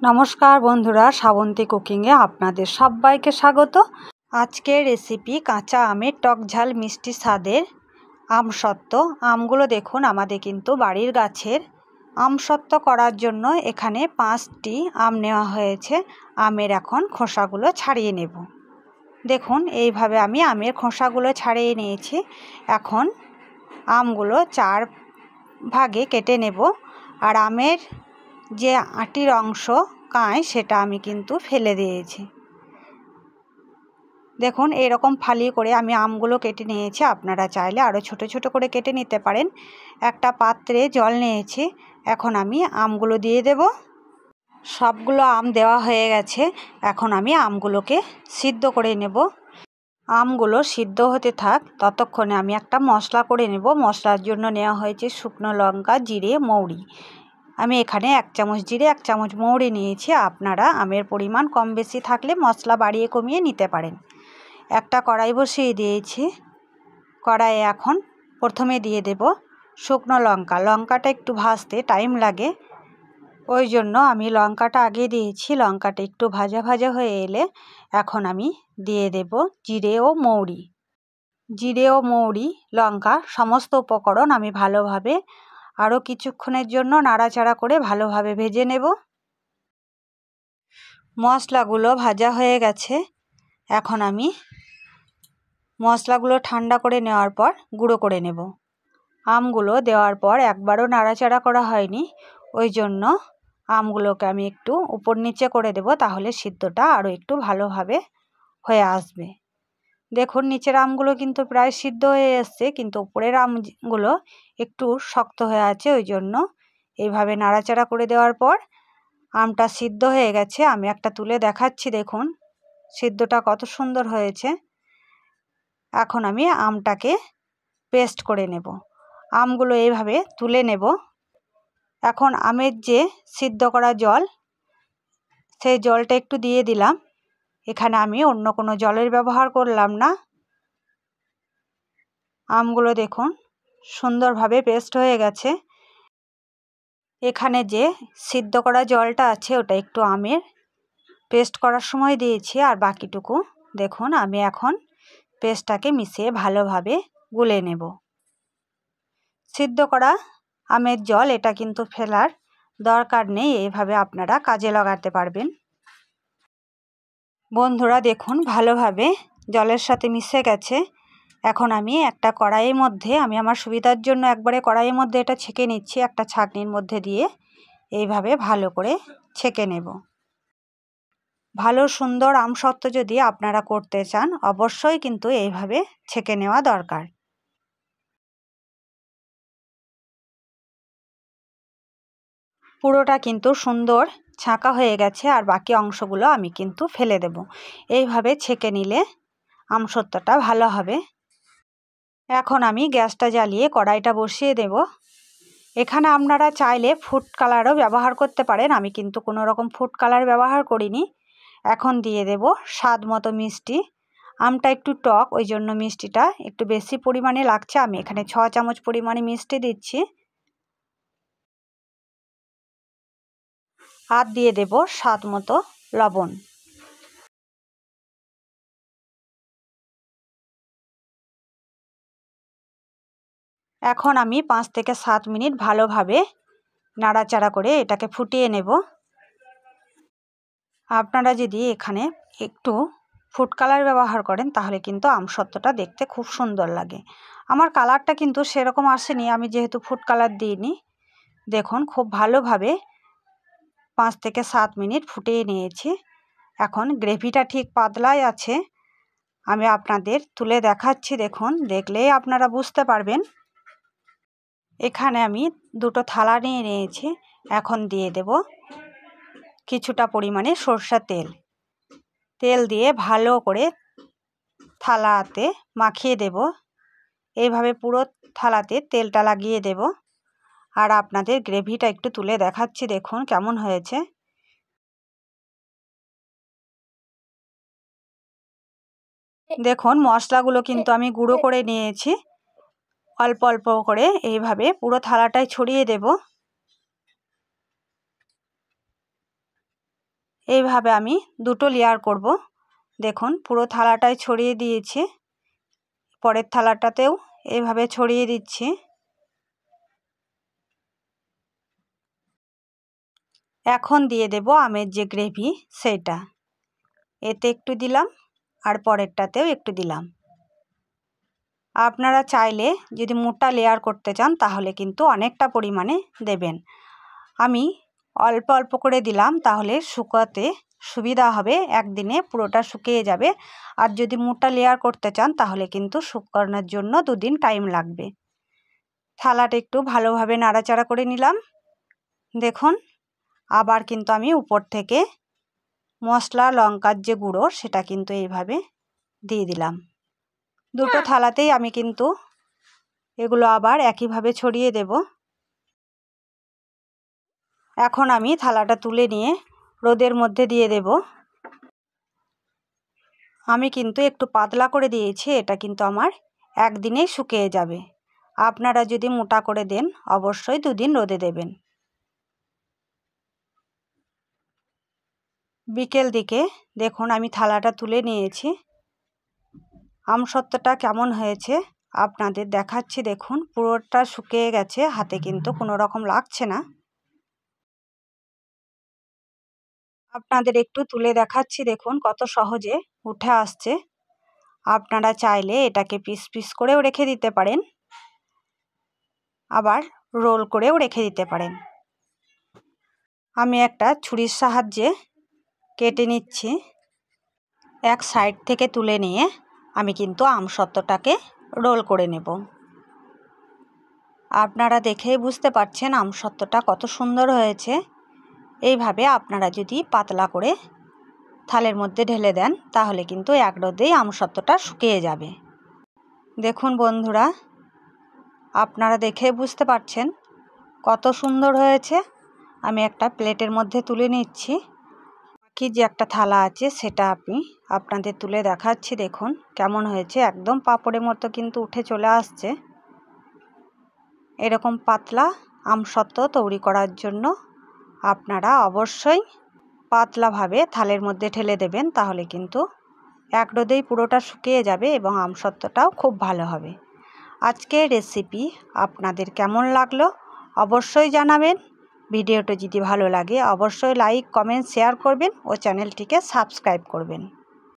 নমস্কার বন্ধুরা, শ্রাবন্তী কুকিংয়ে আপনাদের সবাইকে স্বাগত। আজকের রেসিপি কাঁচা আমের টক ঝাল মিষ্টি স্বাদের আমসত্ত্ব। আমগুলো দেখুন, আমাদের কিন্তু বাড়ির গাছের। আমসত্ত্ব করার জন্য এখানে 5টি আম নেওয়া হয়েছে। আমের এখন খোসাগুলো ছাড়িয়ে নেব। দেখুন, এইভাবে আমি আমের খোসাগুলো ছাড়িয়ে নিয়েছি। এখন আমগুলো 4 ভাগে কেটে নেব। আর আমের যে আটির অংশ কাঁই, সেটা আমি কিন্তু ফেলে দিয়েছি। দেখুন, এরকম ফালি করে আমি আমগুলো কেটে নিয়েছি। আপনারা চাইলে আরও ছোট ছোট করে কেটে নিতে পারেন। একটা পাত্রে জল নিয়েছি। এখন আমি আমগুলো দিয়ে দেব। সবগুলো আম দেওয়া হয়ে গেছে। এখন আমি আমগুলোকে সিদ্ধ করে নেব। আমগুলো সিদ্ধ হতে থাক, ততক্ষণে আমি একটা মশলা করে নেব। মশলার জন্য নেওয়া হয়েছে শুকনো লঙ্কা, জিরে, মৌরি। আমি এখানে 1 চামচ জিরে, 1 চামচ মৌরি নিয়েছি। আপনারা আমের পরিমাণ কম বেশি থাকলে মশলা বাড়িয়ে কমিয়ে নিতে পারেন। একটা কড়াই বসিয়ে দিয়েছি। কড়াইয়ে এখন প্রথমে দিয়ে দেব শুকনো লঙ্কা। লঙ্কাটা একটু ভাজতে টাইম লাগে, ওই জন্য আমি লঙ্কাটা আগে দিয়েছি। লঙ্কাটা একটু ভাজা ভাজা হয়ে এলে এখন আমি দিয়ে দেব জিরে ও মৌরি। জিরে ও মৌরি, লঙ্কা সমস্ত উপকরণ আমি ভালোভাবে আরও কিছুক্ষণের জন্য নাড়াচাড়া করে ভালোভাবে ভেজে নেব। মশলাগুলো ভাজা হয়ে গেছে। এখন আমি মশলাগুলো ঠান্ডা করে নেওয়ার পর গুঁড়ো করে নেব। আমগুলো দেওয়ার পর একবারও নাড়াচাড়া করা হয়নি, ওই জন্য আমগুলোকে আমি একটু উপর নিচে করে দেব, তাহলে সিদ্ধটা আরও একটু ভালোভাবে হয়ে আসবে। দেখুন, নিচের আমগুলো কিন্তু প্রায় সিদ্ধ হয়ে এসছে, কিন্তু উপরের আমগুলো একটু শক্ত হয়ে আছে। ওই জন্য এইভাবে নাড়াচাড়া করে দেওয়ার পর আমটা সিদ্ধ হয়ে গেছে। আমি একটা তুলে দেখাচ্ছি, দেখুন সিদ্ধটা কত সুন্দর হয়েছে। এখন আমি আমটাকে পেস্ট করে নেব। আমগুলো এইভাবে তুলে নেব। এখন আমের যে সিদ্ধ করা জল, সেই জলটা একটু দিয়ে দিলাম। এখানে আমি অন্য কোনো জলের ব্যবহার করলাম না। আমগুলো দেখুন সুন্দরভাবে পেস্ট হয়ে গেছে। এখানে যে সিদ্ধ করা জলটা আছে, ওটা একটু আমের পেস্ট করার সময় দিয়েছি, আর বাকিটুকু দেখুন আমি এখন পেস্টটাকে মিশিয়ে ভালোভাবে গুলে নেব। সিদ্ধ করা আমের জল, এটা কিন্তু ফেলার দরকার নেই, এইভাবে আপনারা কাজে লাগাতে পারবেন। বন্ধুরা দেখুন, ভালোভাবে জলের সাথে মিশে গেছে। এখন আমি একটা কড়াইয়ের মধ্যে, আমি আমার সুবিধার জন্য একবারে কড়াইয়ের মধ্যে এটা ছেঁকে নিচ্ছি। একটা ছাঁকনির মধ্যে দিয়ে এইভাবে ভালো করে ছেঁকে নেব। ভালো সুন্দর আমসত্ত্ব যদি আপনারা করতে চান, অবশ্যই কিন্তু এইভাবে ছেঁকে নেওয়া দরকার। পুরোটা কিন্তু সুন্দর ছাঁকা হয়ে গেছে, আর বাকি অংশগুলো আমি কিন্তু ফেলে দেব। এইভাবে ছেঁকে নিলে আমসত্ত্বটা ভালো হবে। এখন আমি গ্যাসটা জ্বালিয়ে কড়াইটা বসিয়ে দেব। এখানে আপনারা চাইলে ফুড কালারও ব্যবহার করতে পারেন, আমি কিন্তু কোনো রকম ফুড কালার ব্যবহার করিনি। এখন দিয়ে দেব স্বাদ মতো মিষ্টি। আমটা একটু টক, ওই জন্য মিষ্টিটা একটু বেশি পরিমাণে লাগছে। আমি এখানে 6 চামচ পরিমাণে মিষ্টি দিচ্ছি। আর দিয়ে দেব স্বাদ মতো লবণ। এখন আমি 5 থেকে 7 মিনিট ভালোভাবে নাড়াচাড়া করে এটাকে ফুটিয়ে নেব। আপনারা যদি এখানে একটু ফুড কালার ব্যবহার করেন, তাহলে কিন্তু আমসত্ত্বটা দেখতে খুব সুন্দর লাগে। আমার কালারটা কিন্তু সেরকম আসেনি, আমি যেহেতু ফুড কালার দিইনি। দেখুন, খুব ভালোভাবে 5 থেকে 7 মিনিট ফুটিয়ে নিয়েছি। এখন গ্রেভিটা ঠিক পাতলাই আছে। আমি আপনাদের তুলে দেখাচ্ছি, দেখুন, দেখলেই আপনারা বুঝতে পারবেন। এখানে আমি 2টো থালা নিয়ে নিয়েছি। এখন দিয়ে দেব কিছুটা পরিমাণে সরষের তেল। তেল দিয়ে ভালো করে থালাতে মাখিয়ে দেব। এইভাবে পুরো থালাতে তেলটা লাগিয়ে দেব। আর আপনাদের গ্রেভিটা একটু তুলে দেখাচ্ছি, দেখুন কেমন হয়েছে। দেখুন, মশলাগুলো কিন্তু আমি গুঁড়ো করে নিয়েছি। অল্প অল্প করে এইভাবে পুরো থালাটায় ছড়িয়ে দেব। এইভাবে আমি দুটো লেয়ার করব। দেখুন পুরো থালাটায় ছড়িয়ে দিয়েছি, পরের থালাটাতেও এইভাবে ছড়িয়ে দিচ্ছি। এখন দিয়ে দেব আমের যে গ্রেভি সেটা, এতে একটু দিলাম আর পরেরটাতেও একটু দিলাম। আপনারা চাইলে যদি মোটা লেয়ার করতে চান তাহলে কিন্তু অনেকটা পরিমাণে দেবেন। আমি অল্প অল্প করে দিলাম, তাহলে শুকাতে সুবিধা হবে, একদিনে পুরোটা শুকিয়ে যাবে। আর যদি মোটা লেয়ার করতে চান তাহলে কিন্তু শুকানোর জন্য 2 দিন টাইম লাগবে। থালাটা একটু ভালোভাবে নাড়াচাড়া করে নিলাম। দেখুন আবার কিন্তু আমি উপর থেকে মশলা লঙ্কার যে গুঁড়ো সেটা কিন্তু এইভাবে দিয়ে দিলাম। দুটো থালাতেই আমি কিন্তু এগুলো আবার একইভাবে ছড়িয়ে দেব। এখন আমি থালাটা তুলে নিয়ে রোদের মধ্যে দিয়ে দেব। আমি কিন্তু একটু পাতলা করে দিয়েছি, এটা কিন্তু আমার একদিনেই শুকিয়ে যাবে। আপনারা যদি মোটা করে দেন অবশ্যই 2 দিন রোদে দেবেন। বিকেল দিকে দেখুন আমি থালাটা তুলে নিয়েছি। আমসত্ত্বটা কেমন হয়েছে আপনাদের দেখাচ্ছি। দেখুন পুরোটা শুকিয়ে গেছে, হাতে কিন্তু কোনো রকম লাগছে না। আপনাদের একটু তুলে দেখাচ্ছি, দেখুন কত সহজে উঠে আসছে। আপনারা চাইলে এটাকে পিস পিস করেও রেখে দিতে পারেন, আবার রোল করেও রেখে দিতে পারেন। আমি একটা ছুরির সাহায্যে কেটে নিচ্ছি। এক সাইড থেকে তুলে নিয়ে আমি কিন্তু আমসত্ত্বটাকে রোল করে নেব। আপনারা দেখেই বুঝতে পারছেন আমসত্ত্বটা কত সুন্দর হয়েছে। এইভাবে আপনারা যদি পাতলা করে থালের মধ্যে ঢেলে দেন তাহলে কিন্তু এক রোদেই আমসত্ত্বটা শুকিয়ে যাবে। দেখুন বন্ধুরা, আপনারা দেখে বুঝতে পারছেন কত সুন্দর হয়েছে। আমি একটা প্লেটের মধ্যে তুলে নিচ্ছি। বাকি যে একটা থালা আছে সেটা আমি আপনাদের তুলে দেখাচ্ছি। দেখুন কেমন হয়েছে, একদম পাঁপড়ের মতো কিন্তু উঠে চলে আসছে। এরকম পাতলা আমসত্ত্ব তৈরি করার জন্য আপনারা অবশ্যই পাতলাভাবে থালের মধ্যে ঢেলে দেবেন, তাহলে কিন্তু এক রোদেই পুরোটা শুকিয়ে যাবে এবং আমসত্ত্বটাও খুব ভালো হবে। আজকের রেসিপি আপনাদের কেমন লাগলো অবশ্যই জানাবেন। ভিডিওটা যদি ভালো লাগে অবশ্যই লাইক কমেন্ট শেয়ার করবেন ও চ্যানেলটিকে সাবস্ক্রাইব করবেন।